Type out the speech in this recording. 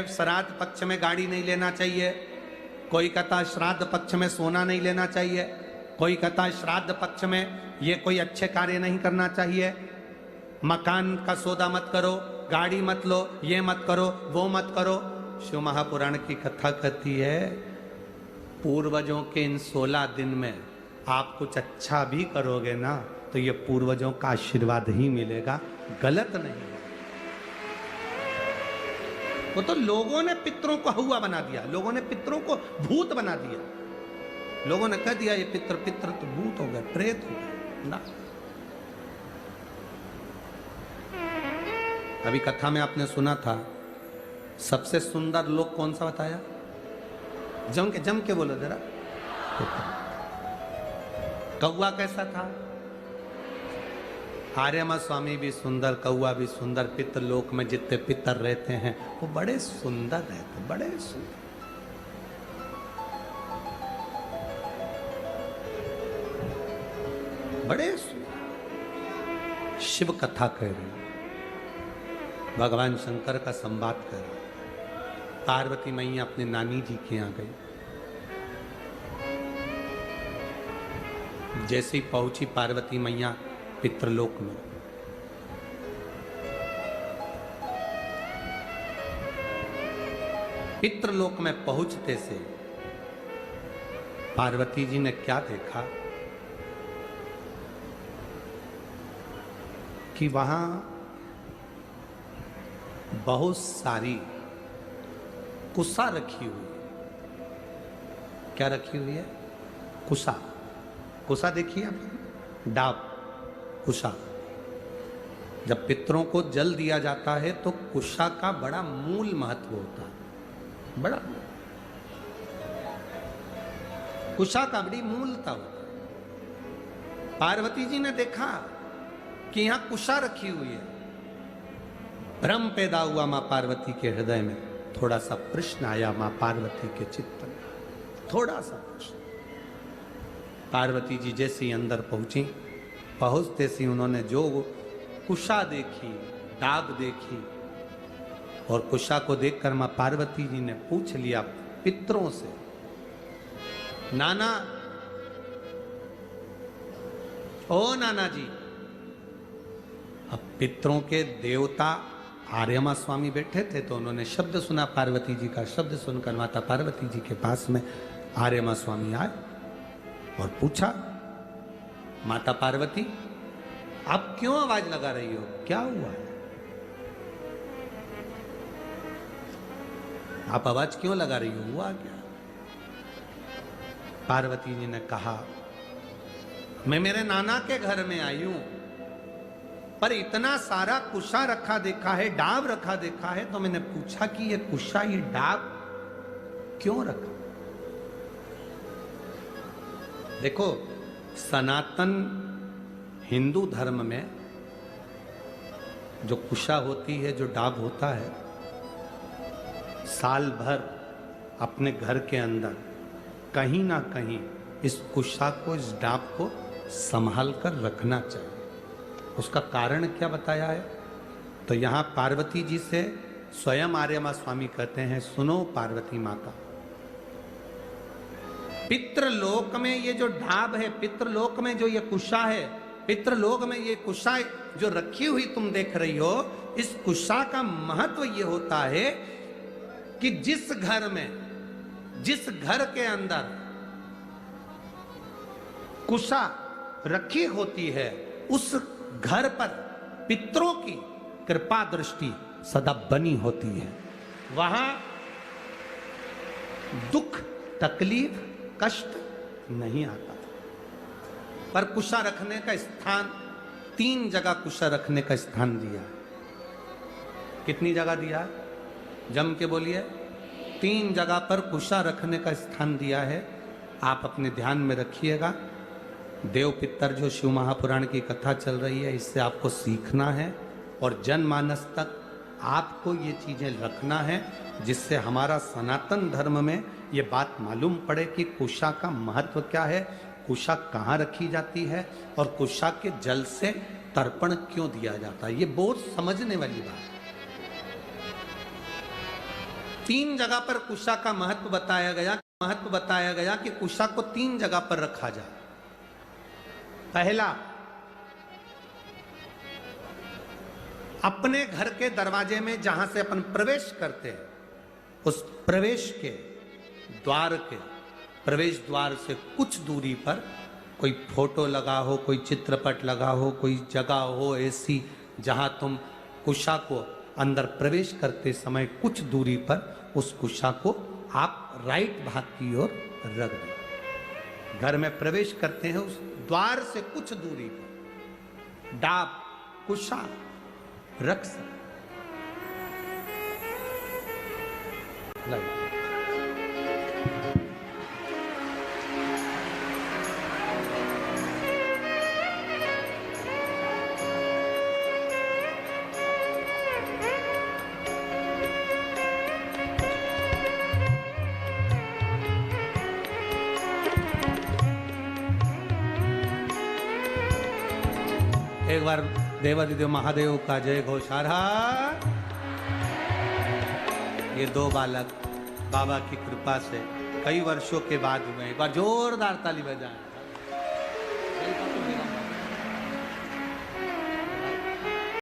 श्राद्ध पक्ष में गाड़ी नहीं लेना चाहिए, कोई कहता श्राद्ध पक्ष में सोना नहीं लेना चाहिए, कोई कहता श्राद्ध पक्ष में ये कोई अच्छे कार्य नहीं करना चाहिए, मकान का सौदा मत करो, गाड़ी मत लो, ये मत करो, वो मत करो। शिव महापुराण की कथा कहती है पूर्वजों के इन 16 दिन में आप कुछ अच्छा भी करोगे ना तो ये पूर्वजों का आशीर्वाद ही मिलेगा, गलत नहीं। वो तो लोगों ने पितरों को हौवा बना दिया, लोगों ने पितरों को भूत बना दिया, लोगों ने कह दिया ये पितर तो भूत हो गए, प्रेत हो गए ना। अभी कथा में आपने सुना था सबसे सुंदर लोक कौन सा बताया? जम के बोलो जरा। कौवा कैसा था? आर्यमा स्वामी भी सुंदर, कौवा भी सुंदर, पितर लोक में जितने पितर रहते हैं वो बड़े सुंदर रहते, बड़े सुंदर। बड़े सुंदर। शिव कथा कह रहे, भगवान शंकर का संवाद कर रहे। पार्वती मैया अपने नानी जी के यहाँ गई। जैसे ही पहुंची पार्वती मैया पितृलोक में, पितृलोक में पहुंचते से पार्वती जी ने क्या देखा कि वहां बहुत सारी कुसा रखी हुई। क्या रखी हुई है? कुसा। कुसा देखिए आप, डाब, कुशा। जब पितरों को जल दिया जाता है तो कुशा का बड़ा मूल महत्व होता है, बड़ा कुशा का बड़ी मूलता होता है। पार्वती जी ने देखा कि यहां कुशा रखी हुई है। भ्रम पैदा हुआ मां पार्वती के हृदय में, थोड़ा सा प्रश्न आया मां पार्वती के चित्त में, थोड़ा सा प्रश्न। पार्वती जी जैसी अंदर पहुंची, पहुंचते सी उन्होंने जो कुशा देखी, दाग देखी, और कुशा को देखकर मां पार्वती जी ने पूछ लिया पितरों से, नाना, ओ नाना जी। अब पितरों के देवता आर्यमा स्वामी बैठे थे तो उन्होंने शब्द सुना पार्वती जी का। शब्द सुनकर माता पार्वती जी के पास में आर्यमा स्वामी आए और पूछा, माता पार्वती आप क्यों आवाज लगा रही हो, क्या हुआ है? आप आवाज क्यों लगा रही हो, हुआ क्या? पार्वती जी ने कहा, मैं मेरे नाना के घर में आई हूं, पर इतना सारा कुशा रखा देखा है, डाब रखा देखा है, तो मैंने पूछा कि ये कुशा, ये डाब क्यों रखा? देखो, सनातन हिंदू धर्म में जो कुशा होती है, जो डाब होता है, साल भर अपने घर के अंदर कहीं ना कहीं इस कुशा को, इस डाब को संभाल कर रखना चाहिए। उसका कारण क्या बताया है? तो यहां पार्वती जी से स्वयं आर्यमा स्वामी कहते हैं, सुनो पार्वती माता, पितृलोक में ये जो ढाब है, पितृलोक में जो ये कुशा है, पितृलोक में ये कुशा जो रखी हुई तुम देख रही हो, इस कुशा का महत्व ये होता है कि जिस घर में, जिस घर के अंदर कुशा रखी होती है, उस घर पर पितरों की कृपा दृष्टि सदा बनी होती है। वहां दुख, तकलीफ, कष्ट नहीं आता। पर कुशा रखने का स्थान, 3 जगह कुशा रखने का स्थान दिया। कितनी जगह दिया? जम के बोलिए। 3 जगह पर कुशा रखने का स्थान दिया है। आप अपने ध्यान में रखिएगा। देव पितर जो शिव महापुराण की कथा चल रही है, इससे आपको सीखना है और जनमानस तक आपको ये चीजें रखना है, जिससे हमारा सनातन धर्म में ये बात मालूम पड़े कि कुशा का महत्व क्या है, कुशा कहाँ रखी जाती है और कुशा के जल से तर्पण क्यों दिया जाता है। ये बहुत समझने वाली बात है। तीन जगह पर कुशा का महत्व बताया गया कि कुशा को तीन जगह पर रखा जाए। पहला, अपने घर के दरवाजे में जहां से अपन प्रवेश करते हैं, उस प्रवेश के द्वार के प्रवेश द्वार से कुछ दूरी पर कोई फोटो लगा हो, कोई चित्रपट लगा हो, कोई जगह हो ऐसी जहां तुम कुशा को अंदर प्रवेश करते समय कुछ दूरी पर उस कुशा को आप राइट भाग की ओर रख दें। घर में प्रवेश करते हैं, उस द्वार से कुछ दूरी पर डाब कुशा रख सकते। एक बार देवादिदेव महादेव का जय घोषारा। ये दो बालक बाबा की कृपा से कई वर्षों के बाद हुए। एक बार जोरदार ताली बजाएं।